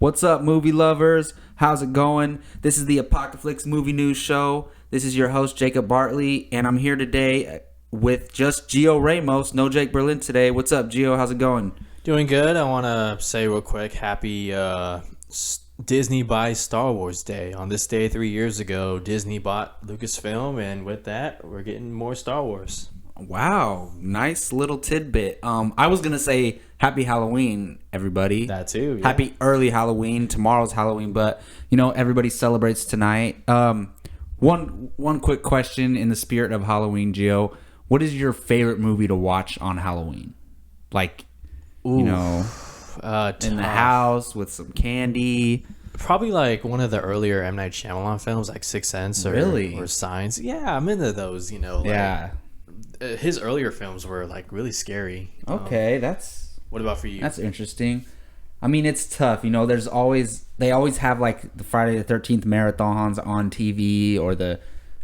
What's up, movie lovers? How's it going? This is the Apocalypse Movie News Show. This is your host, Jacob Bartley, and I'm here today with just Gio Ramos, no Jake Berlin today. What's up, Gio? How's it going? Doing good. I want to say real quick, happy Disney buys Star Wars Day. On this day 3 years ago, Disney bought Lucasfilm, and with that, we're getting more Star Wars. Wow, nice little tidbit. I was gonna say happy Halloween, everybody. That too. Yeah. Happy early Halloween. Tomorrow's Halloween, but everybody celebrates tonight. One quick question in the spirit of Halloween, Gio. What is your favorite movie to watch on Halloween? Like, in the house with some candy. Probably like one of the earlier M. Night Shyamalan films, like Sixth Sense or Signs. Yeah, I'm into those. Yeah. His earlier films were like really scary. Okay, what about for you? That's interesting. I mean, it's tough. They always have like the Friday the 13th marathons on TV or the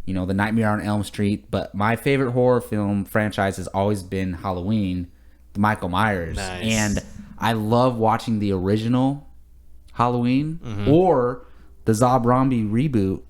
Nightmare on Elm Street. But my favorite horror film franchise has always been Halloween, the Michael Myers. Nice. And I love watching the original Halloween or the Zombie reboot,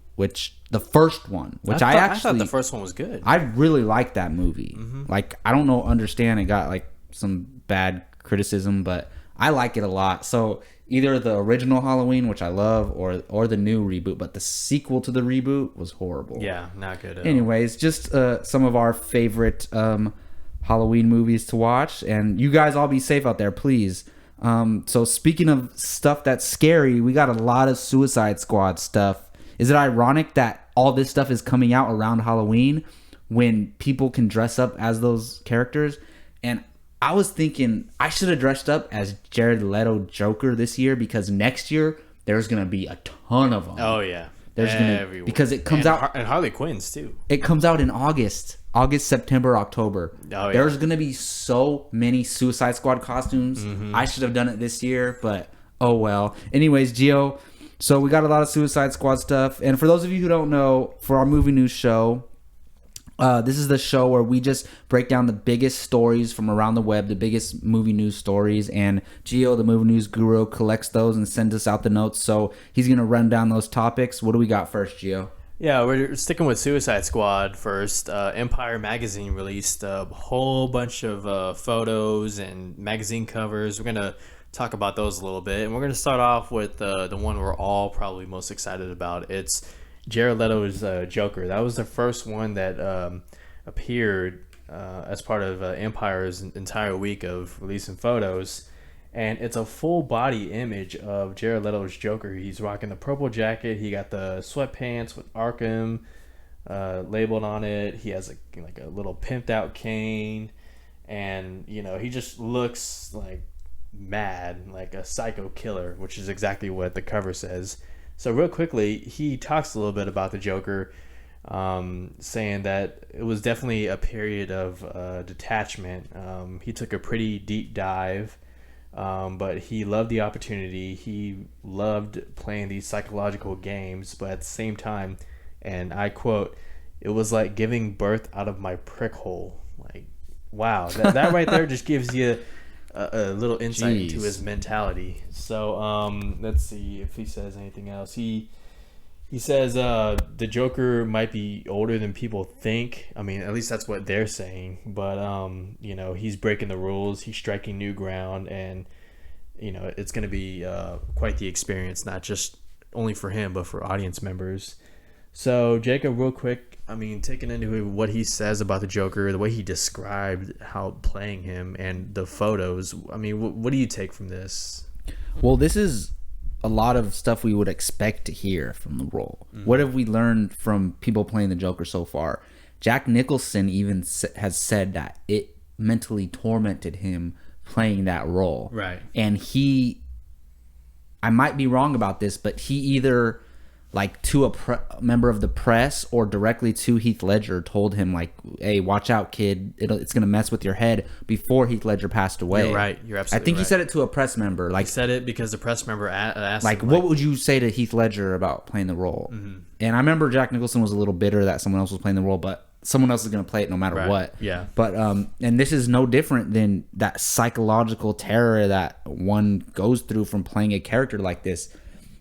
the first one, I thought the first one was good. I really liked that movie. Like, I don't understand, it got like some bad criticism, but I like it a lot. So either the original Halloween, which I love, or the new reboot, but the sequel to the reboot was horrible. Yeah, not good at Anyways, just some of our favorite Halloween movies to watch, and you guys all be safe out there, please. So speaking of stuff that's scary, we got a lot of Suicide Squad stuff. Is it ironic that all this stuff is coming out around Halloween when people can dress up as those characters? And I was thinking I should have dressed up as Jared Leto Joker this year, because next year there's going to be a ton of them. Oh, yeah. Everywhere. Because it comes out... And Harley Quinn's, too. It comes out in August, September, October. Oh, yeah. There's going to be so many Suicide Squad costumes. I should have done it this year, but oh well. Anyways, Gio... So we got a lot of Suicide Squad stuff. And for those of you who don't know, for our movie news show, this is the show where we just break down the biggest stories from around the web, the biggest movie news stories. And Gio, the movie news guru, collects those and sends us out the notes. So he's going to run down those topics. What do we got first, Gio? Yeah, we're sticking with Suicide Squad first. Empire Magazine released a whole bunch of photos and magazine covers. We're going to talk about those a little bit, and we're going to start off with the one we're all probably most excited about. It's Jared Leto's Joker. That was the first one that appeared as part of Empire's entire week of releasing photos, and it's a full body image of Jared Leto's Joker. He's rocking the purple jacket. He got the sweatpants with Arkham labeled on it. He has like a little pimped out cane, and he just looks like mad, like a psycho killer, which is exactly what the cover says. So real quickly, he talks a little bit about the Joker, saying that it was definitely a period of detachment. He took a pretty deep dive, but he loved the opportunity. He loved playing these psychological games, but at the same time, and I quote, "It was like giving birth out of my prick hole." Like, wow, that right there just gives you a little insight into his mentality. So let's see if he says anything else. He says the Joker might be older than people think. I mean, at least that's what they're saying. But he's breaking the rules. He's striking new ground, and it's going to be quite the experience, not just only for him but for audience members. So Jacob, real quick, I mean, taking into what he says about the Joker, the way he described how playing him and the photos, I mean, what do you take from this? Well, this is a lot of stuff we would expect to hear from the role. What have we learned from people playing the Joker so far? Jack Nicholson even has said that it mentally tormented him playing that role. Right. And I might be wrong about this, but he either like to a member of the press or directly to Heath Ledger told him like, "Hey, watch out, kid. It's going to mess with your head," before Heath Ledger passed away. You're right. You're absolutely right. I think he said it to a press member. Like, he said it because the press member asked like, him, what would you say to Heath Ledger about playing the role? And I remember Jack Nicholson was a little bitter that someone else was playing the role, but someone else is going to play it no matter what. Yeah. But and this is no different than that psychological terror that one goes through from playing a character like this.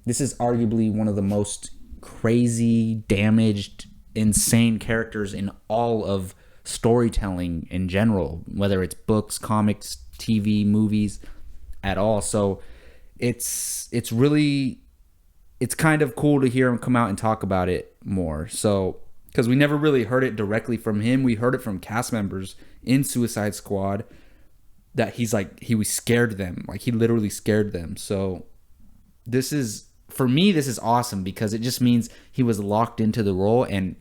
This is arguably one of the most crazy, damaged, insane characters in all of storytelling in general, whether it's books, comics, TV, movies, at all. So it's kind of cool to hear him come out and talk about it more. So because we never really heard it directly from him, we heard it from cast members in Suicide Squad that he scared them, like he literally scared them. So this is, for me, this is awesome because it just means he was locked into the role, and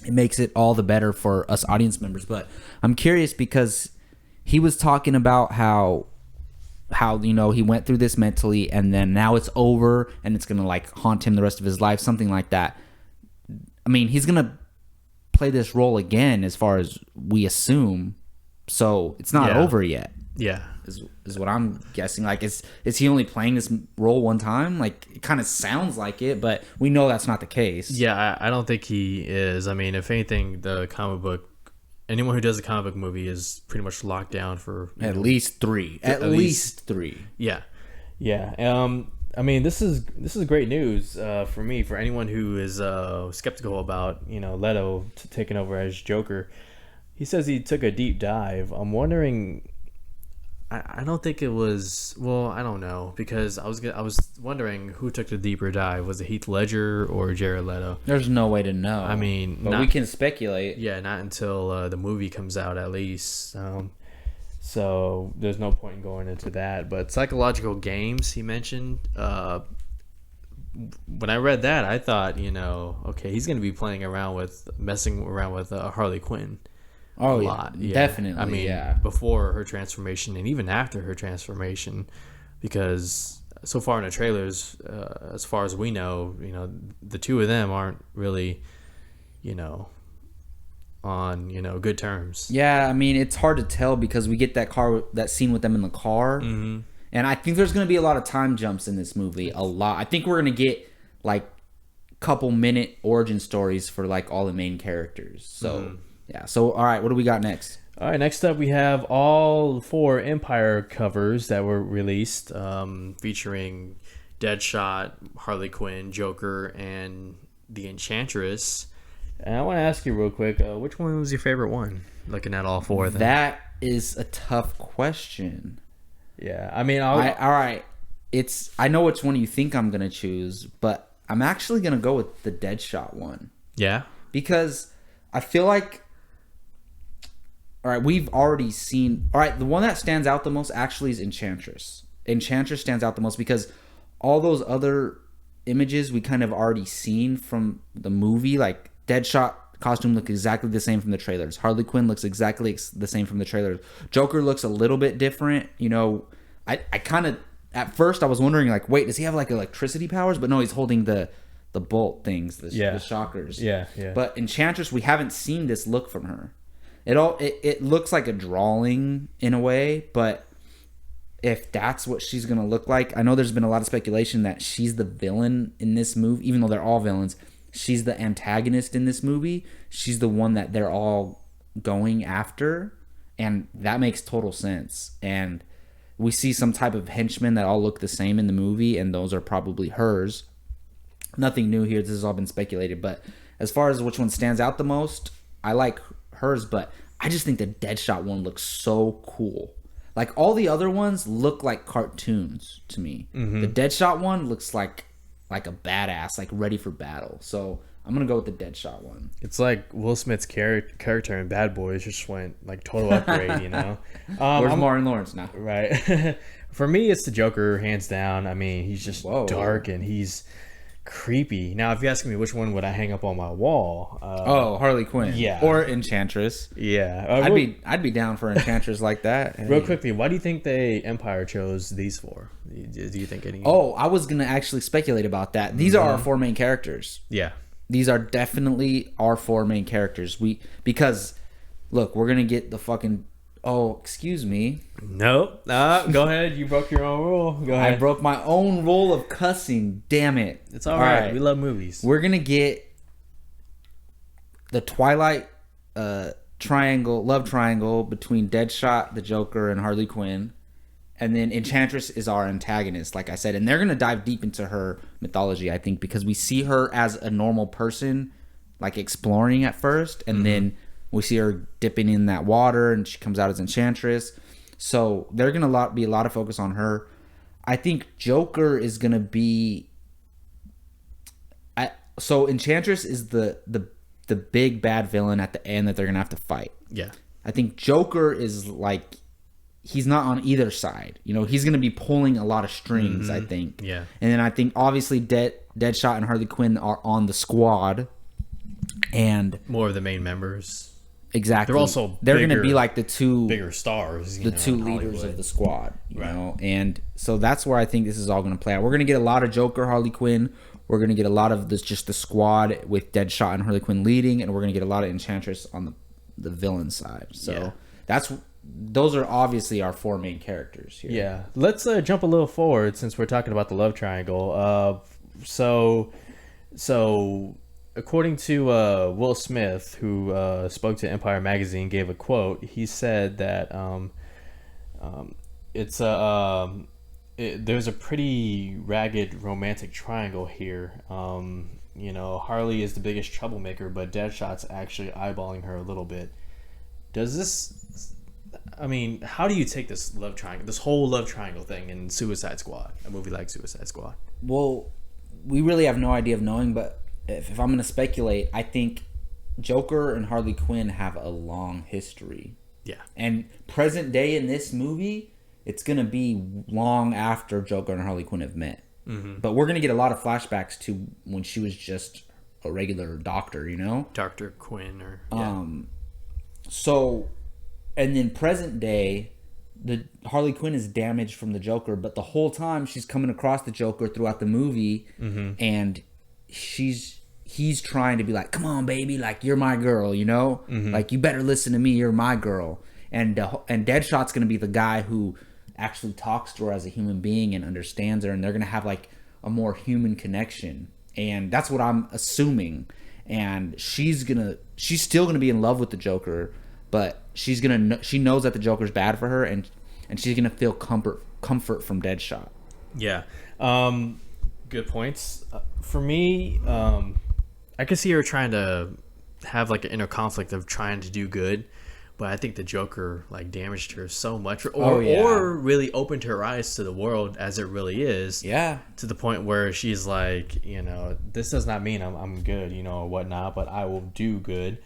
it makes it all the better for us audience members. But I'm curious because he was talking about how he went through this mentally, and then now it's over and it's gonna like haunt him the rest of his life, something like that. I mean, he's gonna play this role again, as far as we assume, so it's not over yet. Yeah, is what I'm guessing. Like, is he only playing this role one time? Like, it kind of sounds like it, but we know that's not the case. Yeah, I don't think he is. I mean, if anything, anyone who does a comic book movie is pretty much locked down for at least three. At least three. Yeah. I mean, this is great news for me, for anyone who is skeptical about Leto taking over as Joker. He says he took a deep dive. I'm wondering. I don't think it was. Well, I don't know, because I was wondering who took the deeper dive. Was it Heath Ledger or Jared Leto? There's no way to know. I mean, but we can speculate. Yeah, not until the movie comes out, at least. So there's no point in going into that. But psychological games, he mentioned. When I read that, I thought, okay, he's going to be messing around with Harley Quinn. Oh, a lot. Yeah, definitely. I mean, before her transformation and even after her transformation, because so far in the trailers, as far as we know, the two of them aren't really, on good terms. Yeah, I mean, it's hard to tell because we get that scene with them in the car, and I think there's going to be a lot of time jumps in this movie. A lot. I think we're going to get like couple minute origin stories for like all the main characters. So. Yeah. So, all right, what do we got next? All right, next up we have all 4 Empire covers that were released, featuring Deadshot, Harley Quinn, Joker, and the Enchantress. And I want to ask you real quick, which one was your favorite one? Looking at all 4 of them. That is a tough question. Yeah, I mean, all right. I know which one you think I'm gonna choose, but I'm actually gonna go with the Deadshot one. Yeah. Because I feel like. All right, we've already seen... All right, the one that stands out the most actually is Enchantress. Enchantress stands out the most because all those other images we kind of already seen from the movie, like Deadshot costume looks exactly the same from the trailers. Harley Quinn looks exactly the same from the trailers. Joker looks a little bit different. I kind of... At first, I was wondering, like, wait, does he have, like, electricity powers? But no, he's holding the bolt things, the shockers. Yeah. But Enchantress, we haven't seen this look from her. It looks like a drawing in a way, but if that's what she's gonna look like, I know there's been a lot of speculation that she's the villain in this movie, even though they're all villains. She's the antagonist in this movie. She's the one that they're all going after, and that makes total sense. And we see some type of henchmen that all look the same in the movie, and those are probably hers. Nothing new here. This has all been speculated, but as far as which one stands out the most, I like hers, but I just think the Deadshot one looks so cool. Like, all the other ones look like cartoons to me. The Deadshot one looks like a badass, like ready for battle. So I'm gonna go with the Deadshot one. It's like Will Smith's character in Bad Boys just went like total upgrade. Where's Martin Lawrence now? Right. For me, it's the Joker, hands down. I mean, he's just dark and he's creepy. Now, if you ask me which one would I hang up on my wall, Harley Quinn, or Enchantress. I'd be down for Enchantress like that. Real quickly, why do you think the Empire chose these 4? Do you think any? I was gonna actually speculate about that. These are our 4 main characters. Yeah, these are definitely our 4 main characters. Because look, we're gonna get the fucking. Oh, excuse me. Nope. Go ahead. You broke your own rule. Go ahead. I broke my own rule of cussing. Damn it. It's all right. We love movies. We're going to get the Twilight love triangle between Deadshot, the Joker, and Harley Quinn. And then Enchantress is our antagonist, like I said. And they're going to dive deep into her mythology, I think, because we see her as a normal person, like exploring at first. And then we see her dipping in that water and she comes out as Enchantress. So they're going to be a lot of focus on her. I think Joker is going to be... So Enchantress is the big bad villain at the end that they're going to have to fight. Yeah. I think Joker is like... He's not on either side. You know, he's going to be pulling a lot of strings, I think. Yeah. And then I think, obviously, Deadshot and Harley Quinn are on the squad. And... More of the main members. Exactly. They're going to be like the two... Bigger stars. The two leaders of the squad. You know? And so that's where I think this is all going to play out. We're going to get a lot of Joker, Harley Quinn. We're going to get a lot of this, just the squad with Deadshot and Harley Quinn leading. And we're going to get a lot of Enchantress on the villain side. So those are obviously our four main characters here. Yeah. Let's jump a little forward since we're talking about the love triangle. So according to Will Smith, who spoke to Empire Magazine, gave a quote. He said that there's a pretty ragged romantic triangle here. You know, Harley is the biggest troublemaker, but Deadshot's actually eyeballing her a little bit. Does this... I mean, how do you take this love triangle, this whole love triangle thing in Suicide Squad, a movie like Suicide Squad? Well, we really have no idea of knowing, but if I'm going to speculate, I think Joker and Harley Quinn have a long history. Yeah. And present day in this movie, it's going to be long after Joker and Harley Quinn have met. Mm-hmm. But we're going to get a lot of flashbacks to when she was just a regular doctor, you know? Dr. Quinn or... Yeah. So... And then present day, the Harley Quinn is damaged from the Joker, but the whole time she's coming across the Joker throughout the movie, and he's trying to be like, "Come on, baby, like you're my girl, you know, like you better listen to me, you're my girl." And Deadshot's gonna be the guy who actually talks to her as a human being and understands her, and they're gonna have like a more human connection, and that's what I'm assuming. And she's still gonna be in love with the Joker. But she knows that the Joker's bad for her, and she's gonna feel comfort from Deadshot. Yeah, good points. For me, I could see her trying to have like an inner conflict of trying to do good, but I think the Joker like damaged her so much, or really opened her eyes to the world as it really is. Yeah, to the point where she's like, you know, this does not mean I'm good, you know, or whatnot, but I will do good.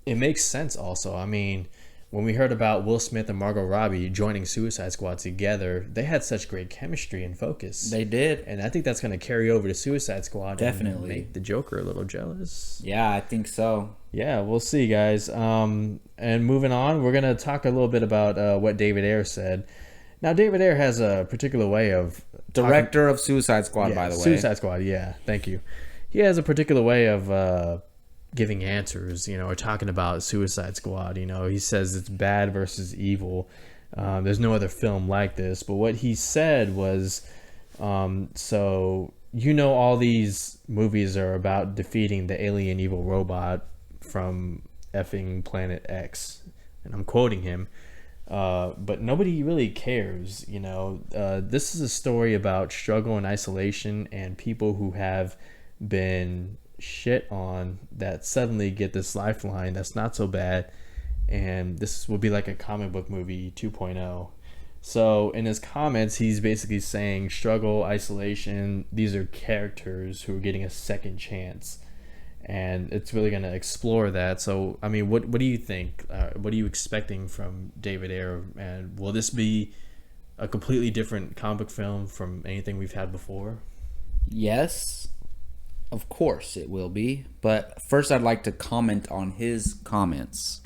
It makes sense also. I mean, when we heard about Will Smith and Margot Robbie joining Suicide Squad together, they had such great chemistry and focus. They did. And I think that's going to carry over to Suicide Squad. Definitely. And make the Joker a little jealous. Yeah, I think so. Yeah, we'll see, guys. And moving on, we're going to talk a little bit about what David Ayer said. Now, David Ayer has a particular way of... Director of Suicide Squad, by the way. Suicide Squad, yeah. Thank you. He has a particular way of... giving answers, you know, or talking about Suicide Squad. You know, he says it's bad versus evil. There's no other film like this. But what he said was, so you know, all these movies are about defeating the alien evil robot from effing Planet X, and I'm quoting him. But nobody really cares. You know, this is a story about struggle and isolation and people who have been shit on that suddenly get this lifeline that's not so bad, and this will be like a comic book movie 2.0. So in his comments, he's basically saying struggle, isolation, these are characters who are getting a second chance, and it's really going to explore that. So I mean, what do you think? What are you expecting from David Ayer, and will this be a completely different comic book film from anything we've had before? Yes, of course it will be. But first, I'd like to comment on his comments.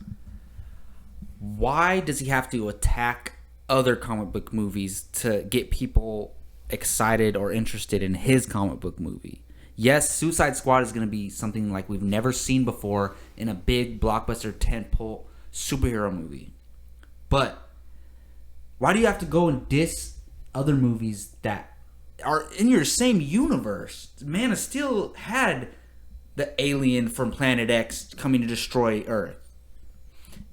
Why does he have to attack other comic book movies to get people excited or interested in his comic book movie? Yes, Suicide Squad is going to be something like we've never seen before in a big blockbuster tentpole superhero movie. But why do you have to go and diss other movies that are in your same universe? Man of Steel had the alien from Planet X coming to destroy Earth.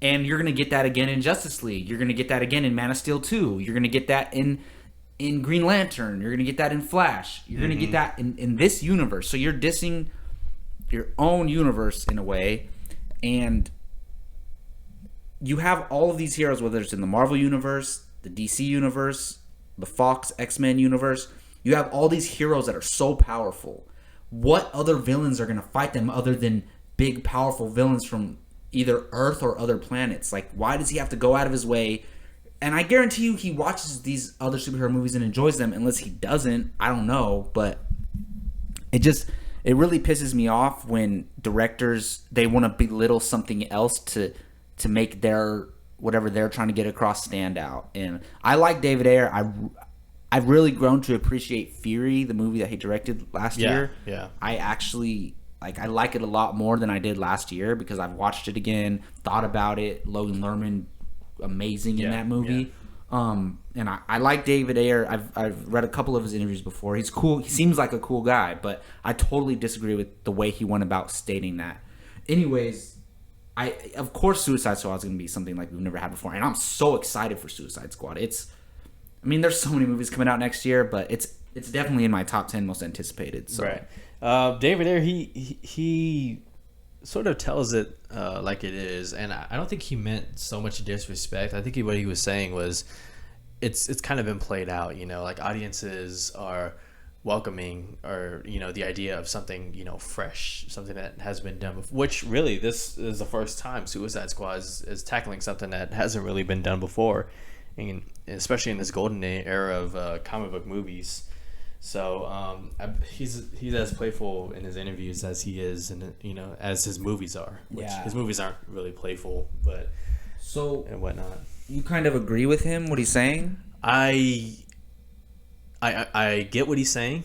And you're going to get that again in Justice League. You're going to get that again in Man of Steel 2. You're going to get that in Green Lantern. You're going to get that in Flash. You're going to get that in this universe. So you're dissing your own universe in a way. And you have all of these heroes, whether it's in the Marvel universe, the DC universe, the Fox X-Men universe. You have all these heroes that are so powerful. What other villains are going to fight them other than big, powerful villains from either Earth or other planets? Like, why does he have to go out of his way? And I guarantee you he watches these other superhero movies and enjoys them. Unless he doesn't, I don't know. But it really pisses me off when directors, they want to belittle something else to make their whatever they're trying to get across stand out. And I like David Ayer. I've really grown to appreciate Fury, the movie that he directed last year. Yeah. I actually I like it a lot more than I did last year because I've watched it again, thought about it. Logan Lerman, amazing in that movie. Yeah. And I like David Ayer. I've read a couple of his interviews before. He's cool. He seems like a cool guy, but I totally disagree with the way he went about stating that. Anyways, of course Suicide Squad is going to be something like we've never had before, and I'm so excited for Suicide Squad. There's so many movies coming out next year, but it's definitely in my top 10 most anticipated. So. Right. David Ayer, he sort of tells it like it is, and I don't think he meant so much disrespect. I think what he was saying was it's kind of been played out, like audiences are welcoming or the idea of something fresh, something that has been done before, which really this is the first time Suicide Squad is tackling something that hasn't really been done before, and especially in this golden era of comic book movies. So he's as playful in his interviews as he is, and as his movies are. Which his movies aren't really playful, but and whatnot. You kind of agree with him, what he's saying? I get what he's saying.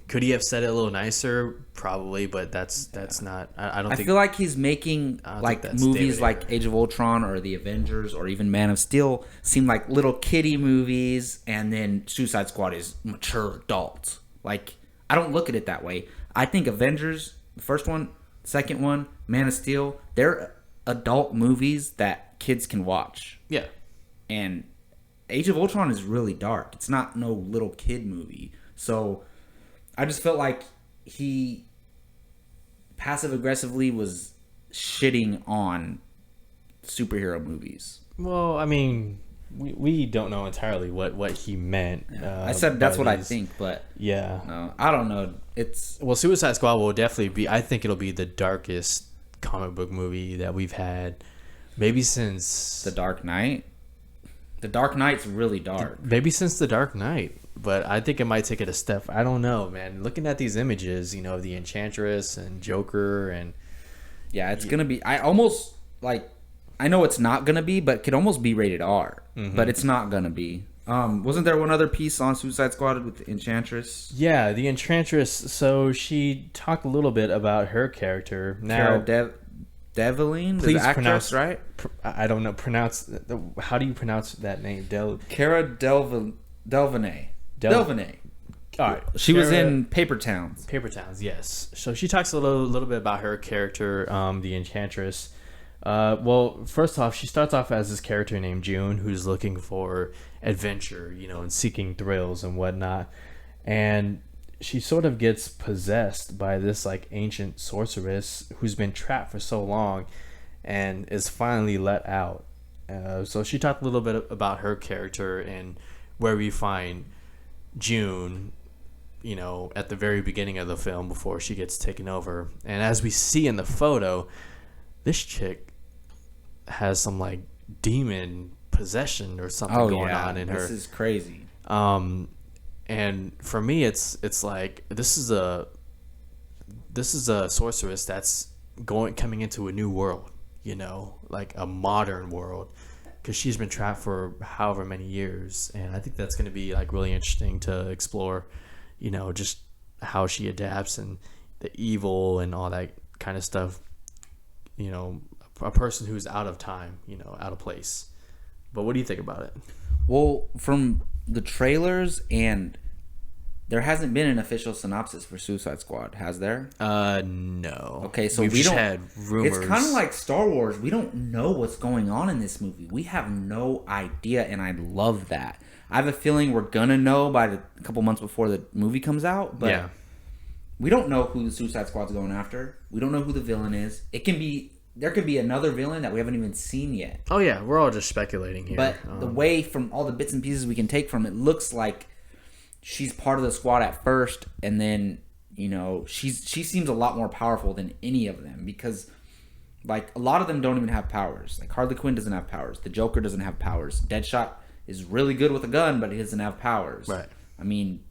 Could he have said it a little nicer? Probably, but that's not. I don't. I feel like he's making like movies like Age of Ultron or The Avengers or even Man of Steel seem like little kiddie movies, and then Suicide Squad is mature adult. Like, I don't look at it that way. I think Avengers, the first one, second one, Man of Steel, they're adult movies that kids can watch. Yeah, and Age of Ultron is really dark. It's not no little kid movie. So I just felt like he passive aggressively was shitting on superhero movies. Well, we don't know entirely what he meant. I said that's what I think, but I don't know. Suicide Squad will definitely be. I think it'll be the darkest comic book movie that we've had, maybe since The Dark Knight. The Dark Knight's really dark. Maybe since The Dark Knight. But I think it might take it a step. I don't know, man. Looking at these images, of the Enchantress and Joker and it's gonna be. I almost I know it's not gonna be, but it could almost be rated R. Mm-hmm. But it's not gonna be. Wasn't there one other piece on Suicide Squad with the Enchantress? Yeah, the Enchantress. So she talked a little bit about her character. Now, Devlin, please the actress, pronounce right? I don't know. How do you pronounce that name? Cara Delvene. Delvene. All right. She was in Paper Towns. Paper Towns, yes. So she talks a little bit about her character, the Enchantress. First off, she starts off as this character named June, who's looking for adventure, and seeking thrills and whatnot. And she sort of gets possessed by this ancient sorceress who's been trapped for so long and is finally let out. So she talked a little bit about her character and where we find June, at the very beginning of the film before she gets taken over. And as we see in the photo, this chick has some demon possession or something going on in her. This is crazy. And for me, it's like this is a sorceress that's coming into a new world, like a modern world, because she's been trapped for however many years, and I think that's going to be really interesting to explore, just how she adapts and the evil and all that kind of stuff. A person who's out of time, out of place. But what do you think about it? Well, from the trailers and there hasn't been an official synopsis for Suicide Squad, has there? No. Okay, so We've we just don't. had rumors. It's kind of like Star Wars. We don't know what's going on in this movie. We have no idea, and I love that. I have a feeling we're gonna know by a couple months before the movie comes out, but yeah. we don't know who the Suicide Squad's going after. We don't know who the villain is. There could be another villain that we haven't even seen yet. Oh yeah, we're all just speculating here. But the way from all the bits and pieces we can take from it looks like she's part of the squad at first, and then she seems a lot more powerful than any of them, because like a lot of them don't even have powers. Like Harley Quinn doesn't have powers. The Joker doesn't have powers. Deadshot is really good with a gun, but he doesn't have powers. Right. I mean,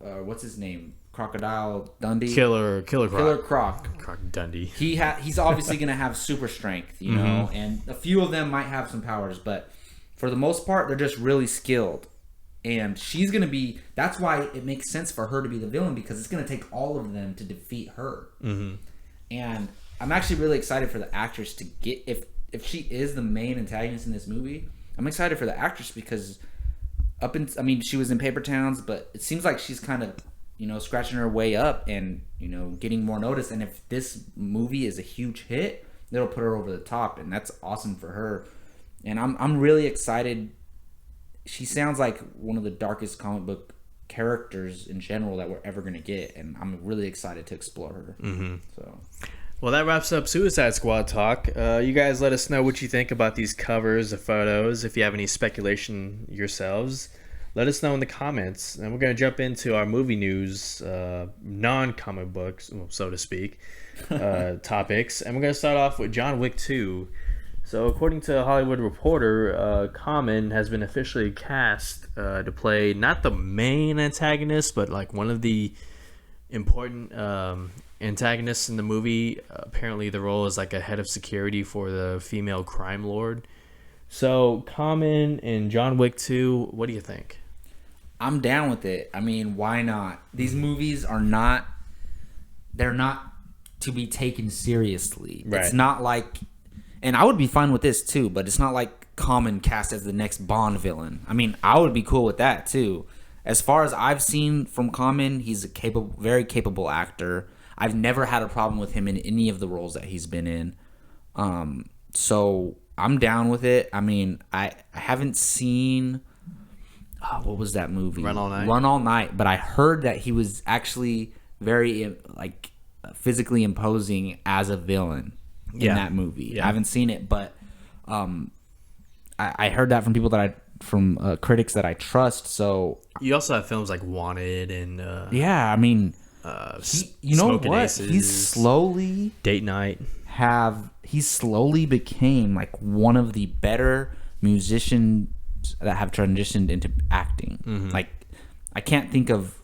what's his name? Crocodile Dundee. Killer Croc. Croc Dundee. He's obviously gonna have super strength, know, and a few of them might have some powers, but for the most part, they're just really skilled. And she's going to be... That's why it makes sense for her to be the villain, because it's going to take all of them to defeat her. Mm-hmm. And I'm actually really excited for the actress to get... If she is the main antagonist in this movie, I'm excited for the actress, because she was in Paper Towns, but it seems like she's kind of, scratching her way up and, getting more notice. And if this movie is a huge hit, it'll put her over the top, and that's awesome for her. And I'm really excited. She sounds like one of the darkest comic book characters in general that we're ever going to get, and I'm really excited to explore her. Mm-hmm. So, well, that wraps up Suicide Squad talk. You guys let us know what you think about these covers, the photos. If you have any speculation yourselves, let us know in the comments. And we're going to jump into our movie news, non-comic books, so to speak, topics. And we're going to start off with John Wick 2. So, according to Hollywood Reporter, Common has been officially cast to play not the main antagonist, but like one of the important antagonists in the movie. Apparently, the role is like a head of security for the female crime lord. So, Common in John Wick 2, what do you think? I'm down with it. I mean, why not? These movies are not... They're not to be taken seriously. Right. It's not like... And I would be fine with this too, but it's not like Common cast as the next Bond villain. I mean, I would be cool with that too. As far as I've seen from Common, he's a very capable actor. I've never had a problem with him in any of the roles that he's been in. So I'm down with it. I mean, I haven't seen... what was that movie? Run All Night. Run All Night. But I heard that he was actually very physically imposing as a villain in that movie. Yeah. I haven't seen it, but I heard that from people from critics that I trust. So you also have films like Wanted and I mean, you know what? Aces, he's slowly Date Night. He slowly became like one of the better musicians that have transitioned into acting. Mm-hmm. Like I can't think of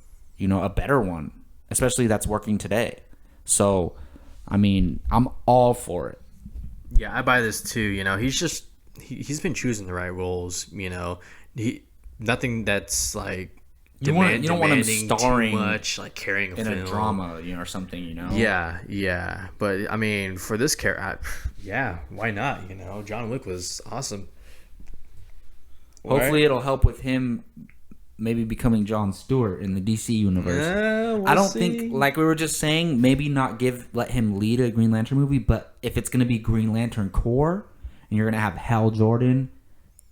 a better one, especially that's working today. So I mean, I'm all for it. Yeah, I buy this too. He's been choosing the right roles. Nothing that's like you don't want him starring too much, like carrying in film. A drama, or something. Yeah. But I mean, for this character, why not? John Wick was awesome. Hopefully, it'll help with him maybe becoming Jon Stewart in the DC universe. I don't think, like we were just saying, maybe not let him lead a Green Lantern movie, but if it's going to be Green Lantern Corps, and you're going to have Hal Jordan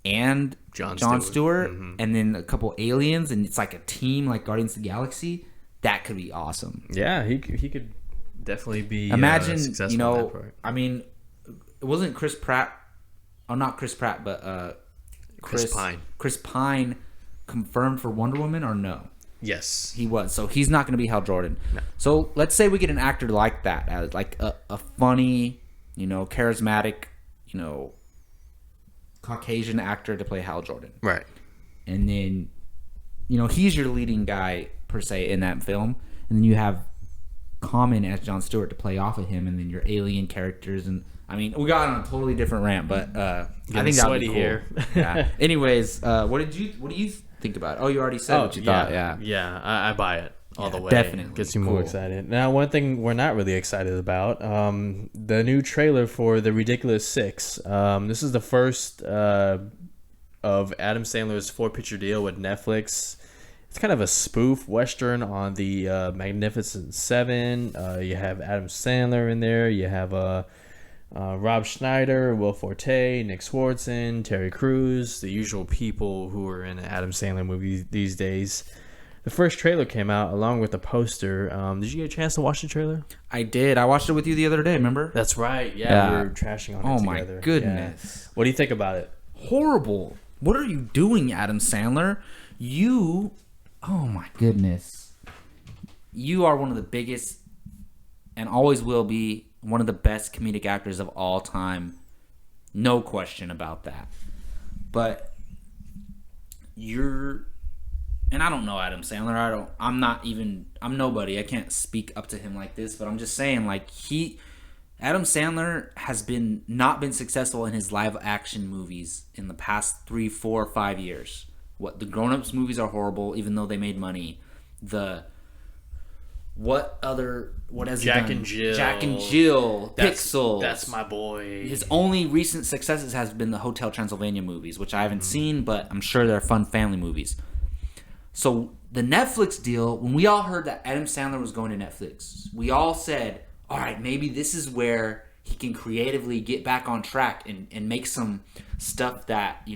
and Jon Stewart mm-hmm. and then a couple aliens, and it's like a team like Guardians of the Galaxy, that could be awesome. Yeah, he could definitely be successful in that part. I mean, it wasn't Chris Pratt, not Chris Pratt, but Chris Pine. Chris Pine confirmed for Wonder Woman or no? Yes, he was. So he's not going to be Hal Jordan. No. So let's say we get an actor like that, as like a funny, charismatic, Caucasian actor to play Hal Jordan. Right. And then, he's your leading guy per se in that film, and then you have Common as Jon Stewart to play off of him, and then your alien characters. And I mean, we got on a totally different rant, but I think that would be cool. Here. Yeah. Anyways, what do you think about it? Oh, you already said what you thought. Yeah, I buy it all the way. Definitely. Gets you more excited. Now, one thing we're not really excited about, the new trailer for The Ridiculous Six. This is the first of Adam Sandler's 4-picture deal with Netflix. It's kind of a spoof western on the Magnificent Seven. You have Adam Sandler in there. You have Rob Schneider, Will Forte, Nick Swardson, Terry Crews, the usual people who are in an Adam Sandler movie these days. The first trailer came out along with the poster. Did you get a chance to watch the trailer? I did. I watched it with you the other day, remember? That's right. Yeah. We were trashing on it together. Oh, my goodness. Yeah. What do you think about it? Horrible. What are you doing, Adam Sandler? Oh, my goodness. You are one of the biggest and always will be one of the best comedic actors of all time. No question about that. But and I don't know Adam Sandler. I'm nobody. I can't speak up to him like this, but I'm just saying, like, Adam Sandler has not been successful in his live action movies in the past 3, 4, 5 years. The Grown Ups movies are horrible, even though they made money. What has he done? Jack and Jill, Pixels. That's my boy. His only recent successes has been the Hotel Transylvania movies, which I haven't seen, but I'm sure they're fun family movies. So the Netflix deal, when we all heard that Adam Sandler was going to Netflix, we all said, all right, maybe this is where he can creatively get back on track and make some stuff that,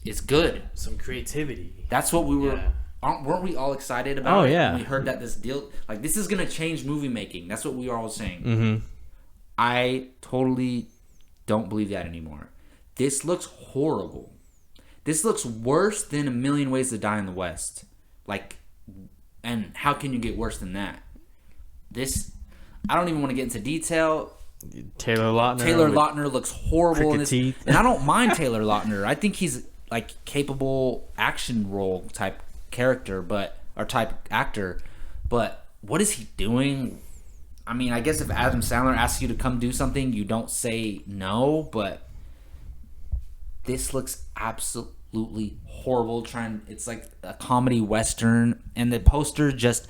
is good. Some creativity. That's what we were... Yeah. Weren't we all excited about it yeah. when we heard that this deal... Like, this is going to change movie making. That's what we were all saying. Mm-hmm. I totally don't believe that anymore. This looks horrible. This looks worse than A Million Ways to Die in the West. Like, and how can you get worse than that? I don't even want to get into detail. Taylor Lautner looks horrible in this. Teeth. And I don't mind Taylor Lautner. I think he's like capable action role type character, or type actor. But what is he doing? I mean, I guess if Adam Sandler asks you to come do something, you don't say no, but this looks absolutely horrible. It's like a comedy western, and the poster just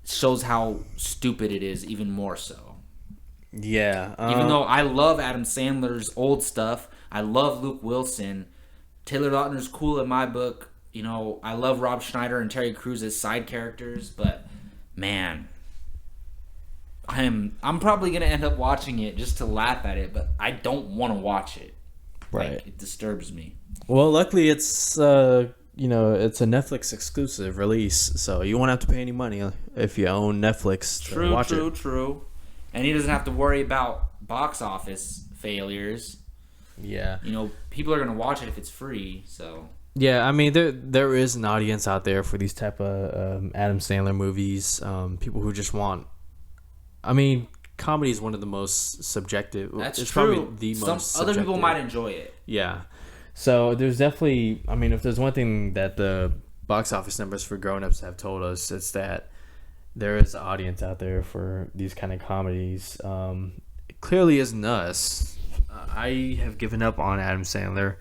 shows how stupid it is even more so. Yeah. Even though I love Adam Sandler's old stuff, I love Luke Wilson. Taylor Lautner's cool in my book. I love Rob Schneider and Terry Crews as side characters, but man, I'm probably gonna end up watching it just to laugh at it, but I don't want to watch it. Right. Like, it disturbs me. Well, luckily it's it's a Netflix exclusive release, so you won't have to pay any money if you own Netflix to watch it. True. And he doesn't have to worry about box office failures. Yeah. People are going to watch it if it's free, so. Yeah, I mean, there is an audience out there for these type of Adam Sandler movies. People who just want... I mean, comedy is one of the most subjective... It's true. Probably the most subjective. Other people might enjoy it. Yeah. So there's definitely... I mean, if there's one thing that the box office numbers for grown-ups have told us, it's that there is an audience out there for these kind of comedies. It clearly isn't us. I have given up on Adam Sandler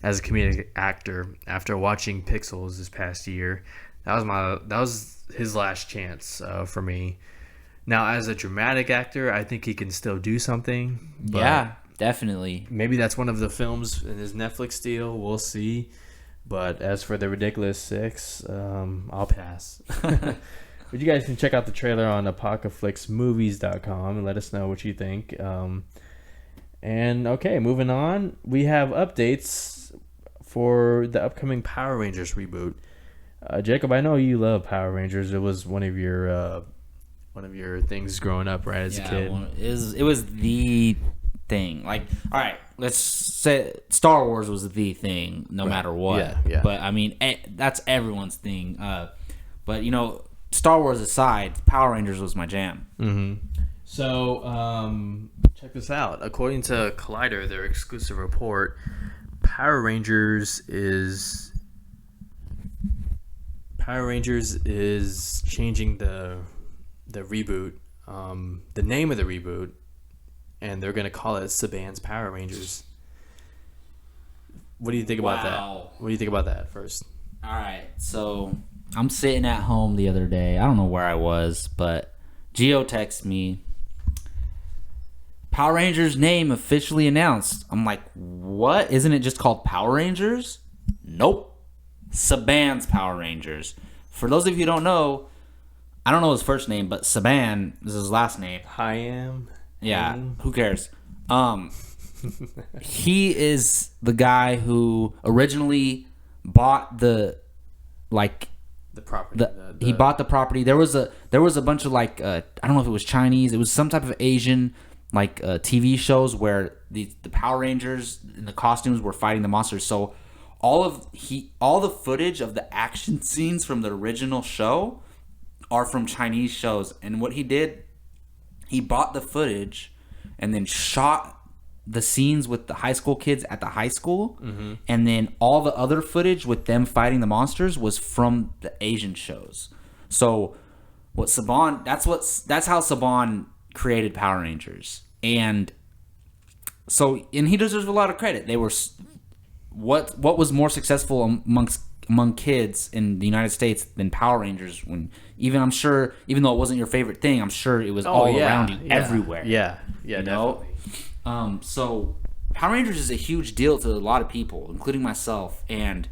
as a comedic actor after watching Pixels this past year. That was his last chance for me. Now, as a dramatic actor, I think he can still do something. But yeah, definitely. Maybe that's one of the films in his Netflix deal. We'll see. But as for The Ridiculous Six, I'll pass. But you guys can check out the trailer on apocalypsemovies.com and let us know what you think. And okay, moving on, we have updates for the upcoming Power Rangers reboot. Jacob, I know you love Power Rangers. It was one of your things growing up, right, as a kid. It was the thing. Like, all right, let's say Star Wars was the thing, no matter what. Yeah. But I mean, that's everyone's thing. But Star Wars aside, Power Rangers was my jam. Mm-hmm. So, check this out. According to Collider, their exclusive report, Power Rangers is changing the reboot, the name of the reboot, and they're going to call it Saban's Power Rangers. What do you think about that? What do you think about that first? All right, so I'm sitting at home the other day. I don't know where I was, but Gio texted me, Power Rangers name officially announced. I'm like, what? Isn't it just called Power Rangers? Nope. Saban's Power Rangers. For those of you who don't know, I don't know his first name, but Saban is his last name. Yeah, who cares? He is the guy who originally bought the property. He bought the property. There was a bunch of I don't know if it was Chinese. It was some type of Asian TV shows where the Power Rangers in the costumes were fighting the monsters. So all the footage of the action scenes from the original show are from Chinese shows. And what he did, he bought the footage and then shot the scenes with the high school kids at the high school, and then all the other footage with them fighting the monsters was from the Asian shows. So that's how Saban created Power Rangers. And he deserves a lot of credit. They were what was more successful among kids in the United States than Power Rangers, when I'm sure, even though it wasn't your favorite thing, I'm sure it was around you everywhere. Yeah, definitely. So Power Rangers is a huge deal to a lot of people, including myself. And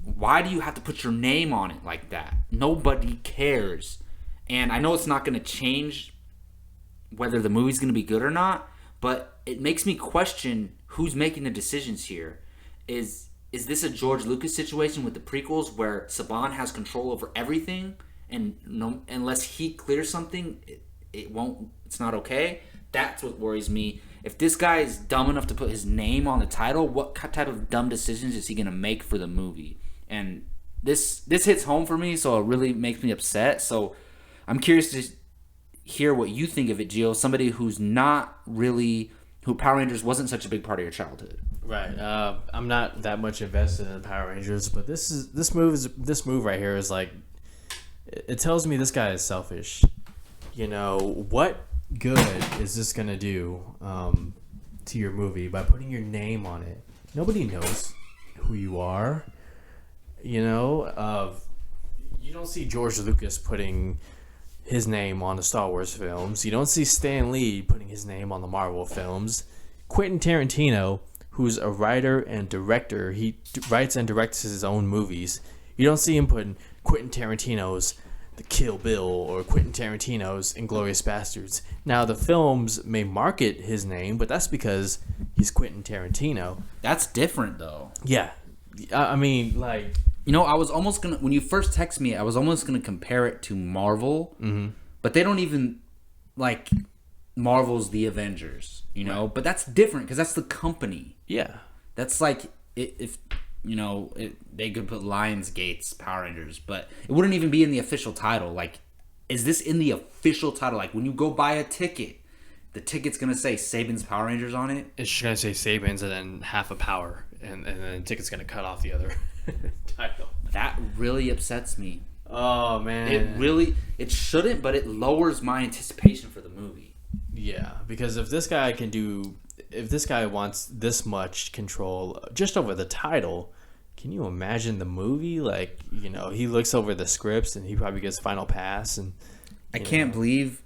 why do you have to put your name on it like that? Nobody cares. And I know it's not going to change whether the movie's going to be good or not, but it makes me question who's making the decisions here. Is this a George Lucas situation with the prequels where Saban has control over everything, and unless he clears something, it's not okay? That's what worries me. If this guy is dumb enough to put his name on the title, what type of dumb decisions is he going to make for the movie? And this hits home for me, so it really makes me upset. So I'm curious to hear what you think of it, Gio. Somebody who Power Rangers wasn't such a big part of your childhood. Right. I'm not that much invested in Power Rangers, but this move right here is it tells me this guy is selfish. What good is this gonna do to your movie by putting your name on it? Nobody knows who you are. You don't see George Lucas putting his name on the Star Wars films. You don't see Stan Lee putting his name on the Marvel films. Quentin Tarantino, who's a writer and director, he writes and directs his own movies. You don't see him putting Quentin Tarantino's The Kill Bill or Quentin Tarantino's Inglourious Bastards. Now, the films may market his name, but that's because he's Quentin Tarantino. That's different, though. Yeah. I mean, I was almost going to... When you first text me, I was almost going to compare it to Marvel. Mm-hmm. But they don't even... Marvel's The Avengers, Right. But that's different because that's the company. Yeah. That's if... they could put Lionsgate's Power Rangers, but it wouldn't even be in the official title. Is this in the official title? When you go buy a ticket, the ticket's gonna say Saban's Power Rangers on it. It's gonna say Saban's and then half a power, and then the ticket's gonna cut off the other title. That really upsets me. Oh man, it shouldn't, but it lowers my anticipation for the movie. Yeah, because if this guy wants this much control just over the title, can you imagine the movie? He looks over the scripts and he probably gets final pass. And I can't believe,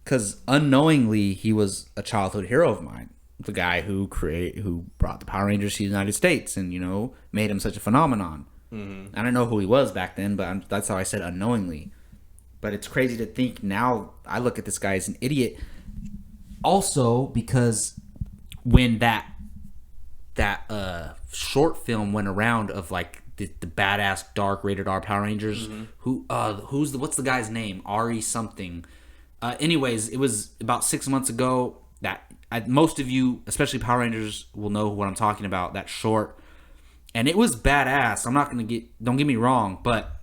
because unknowingly he was a childhood hero of mine. The guy who brought the Power Rangers to the United States and made him such a phenomenon. Mm-hmm. I don't know who he was back then, but that's how I said unknowingly. But it's crazy to think now. I look at this guy as an idiot. Also, because when that short film went around of the badass dark rated R Power Rangers, mm-hmm. What's the guy's name? Ari something. Anyways, it was about 6 months ago that most of you, especially Power Rangers, will know what I'm talking about. That short, and it was badass. Don't get me wrong, but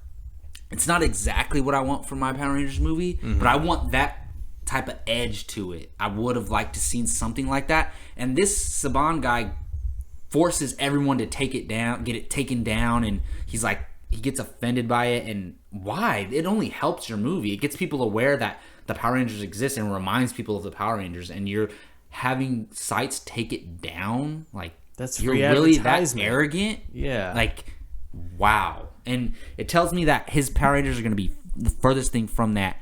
it's not exactly what I want from my Power Rangers movie. Mm-hmm. But I want that type of edge to it. I would have liked to seen something like that. And this Saban guy forces everyone to take it down, get it taken down, and he gets offended by it. And why? It only helps your movie. It gets people aware that the Power Rangers exist and reminds people of the Power Rangers. And you're having sites take it down. That's you're really that arrogant. Yeah. Wow. And it tells me that his Power Rangers are going to be the furthest thing from that.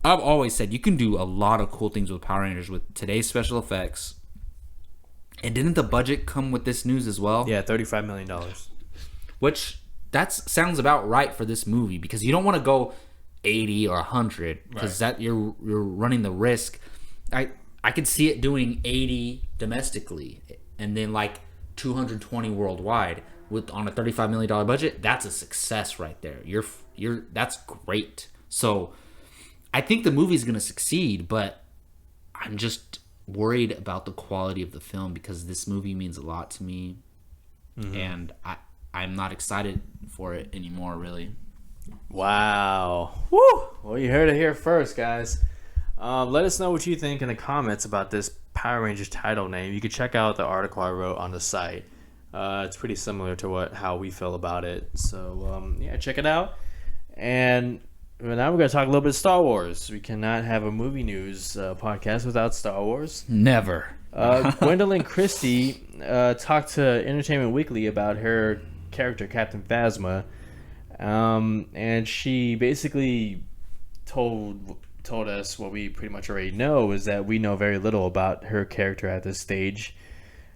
I've always said you can do a lot of cool things with Power Rangers with today's special effects. And didn't the budget come with this news as well? Yeah, $35 million. which sounds about right for this movie because you don't want to go 80 or 100 because that you're running the risk. I could see it doing 80 domestically and then like 220 worldwide on a $35 million budget. That's a success right there. That's great. So I think the movie's going to succeed, but I'm just worried about the quality of the film because this movie means a lot to me, and I'm not excited for it anymore, really. Wow. Woo! Well, you heard it here first, guys. Let us know what you think in the comments about this Power Rangers title name. You can check out the article I wrote on the site. It's pretty similar to how we feel about it. So, yeah, check it out. And now we're going to talk a little bit of Star Wars. We cannot have a movie news podcast without Star Wars. Never. Gwendolyn Christie talked to Entertainment Weekly about her character, Captain Phasma. And she basically told us what we pretty much already know, is that we know very little about her character at this stage.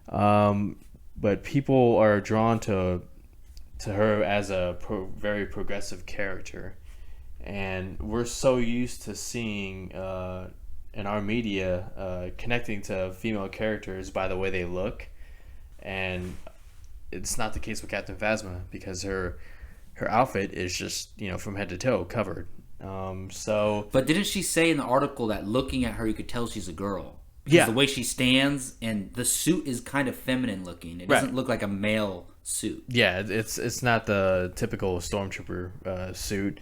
But people are drawn to her as a very progressive character. And we're so used to seeing in our media connecting to female characters by the way they look. And it's not the case with Captain Phasma because her outfit is just, from head to toe covered. But didn't she say in the article that looking at her, you could tell she's a girl? Because the way she stands and the suit is kind of feminine looking. It doesn't look like a male suit. Yeah, it's not the typical stormtrooper suit.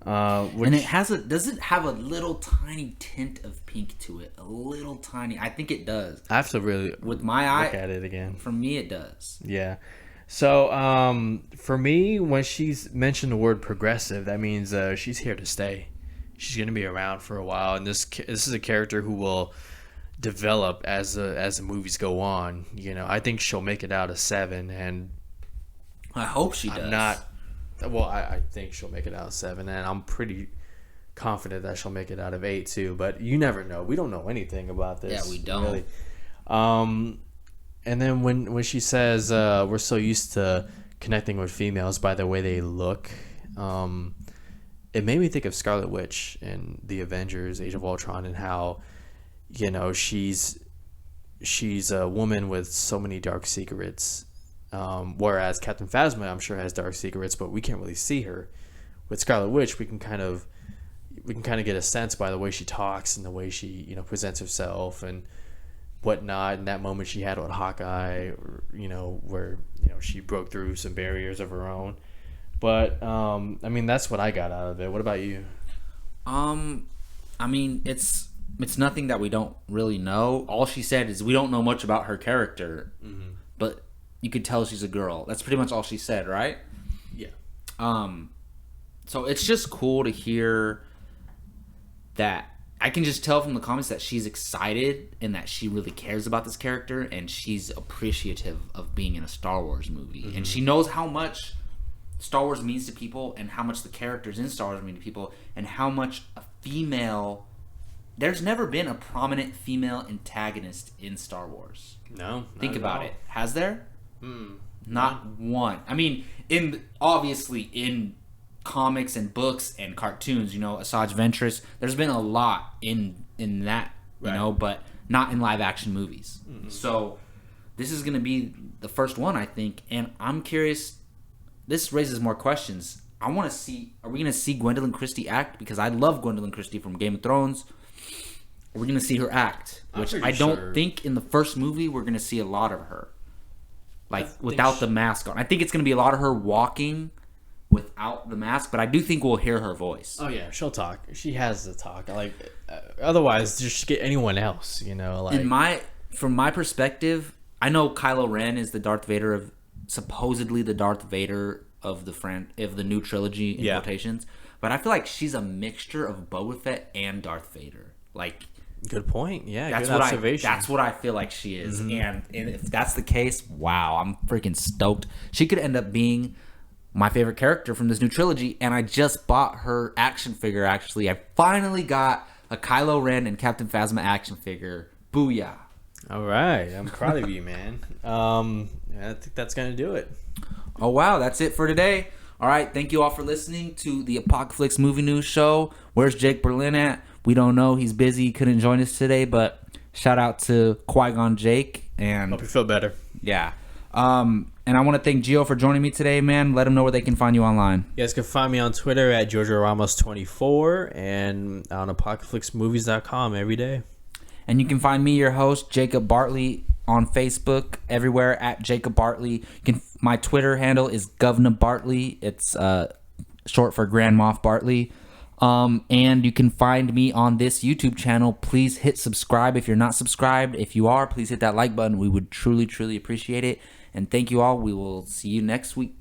And does it have a little tiny tint of pink to it? A little tiny. I think it does. I have to really with my eye look at it again. For me, it does. Yeah. So for me, when she's mentioned the word progressive, that means she's here to stay. She's going to be around for a while, and this is a character who will develop as the movies go on. I think she'll make it out of 7, and I hope she does. I think she'll make it out of 7, and I'm pretty confident that she'll make it out of 8 too. But you never know. We don't know anything about this. Yeah, we don't. Really. And then when she says we're so used to connecting with females by the way they look, it made me think of Scarlet Witch in the Avengers: Age of Ultron, and how she's a woman with so many dark secrets. Whereas Captain Phasma, I'm sure, has dark secrets, but we can't really see her. With Scarlet Witch, we can kind of get a sense by the way she talks and the way she presents herself and whatnot. In that moment she had with Hawkeye, where she broke through some barriers of her own. But that's what I got out of it. What about you? It's nothing that we don't really know. All she said is we don't know much about her character, but you could tell she's a girl. That's pretty much all she said, right? Yeah. So it's just cool to hear that. I can just tell from the comments that she's excited and that she really cares about this character, and she's appreciative of being in a Star Wars movie. And she knows how much Star Wars means to people and how much the characters in Star Wars mean to people and how much a female... There's never been a prominent female antagonist in Star Wars. No. Think about it. Has there? Not one. Obviously in comics and books and cartoons, Asajj Ventress, there's been a lot in that, but not in live action movies. So this is going to be the first one, I think, and I'm curious. This raises more questions. I want to see, are we going to see Gwendolyn Christie act? Because I love Gwendolyn Christie from Game of Thrones. Are we going to see her act? Which I don't think in the first movie we're going to see a lot of her. Without the mask on. I think it's going to be a lot of her walking without the mask, but I do think we'll hear her voice. Oh yeah, she'll talk. She has to talk. Otherwise, just get anyone else. From my perspective, I know Kylo Ren is supposedly the Darth Vader of the new trilogy in quotations, but I feel like she's a mixture of Boba Fett and Darth Vader. Good point. Yeah, that's good observation. That's what I feel like she is, and if that's the case, wow, I'm freaking stoked. She could end up being my favorite character from this new trilogy, and I just bought her action figure. Actually, I finally got a Kylo Ren and Captain Phasma action figure. Booyah! All right, I'm proud of you, man. I think that's gonna do it. Oh, wow. That's it for today. All right. Thank you all for listening to the Apocalypse Movie News Show. Where's Jake Berlin at? We don't know. He's busy. Couldn't join us today, but shout out to Qui-Gon Jake. And Hope you feel better. yeah. And I want to thank Gio for joining me today, man. Let them know where they can find you online. You guys can find me on Twitter at JojoRamos24 and on apocalypsemovies.com every day. And you can find me, your host, Jacob Bartley, on Facebook, everywhere at Jacob Bartley. My Twitter handle is Govna Bartley. It's short for Grand Moff Bartley. And you can find me on this YouTube channel. Please hit subscribe if you're not subscribed. If you are, please hit that like button. We would truly, truly appreciate it. And thank you all. We will see you next week.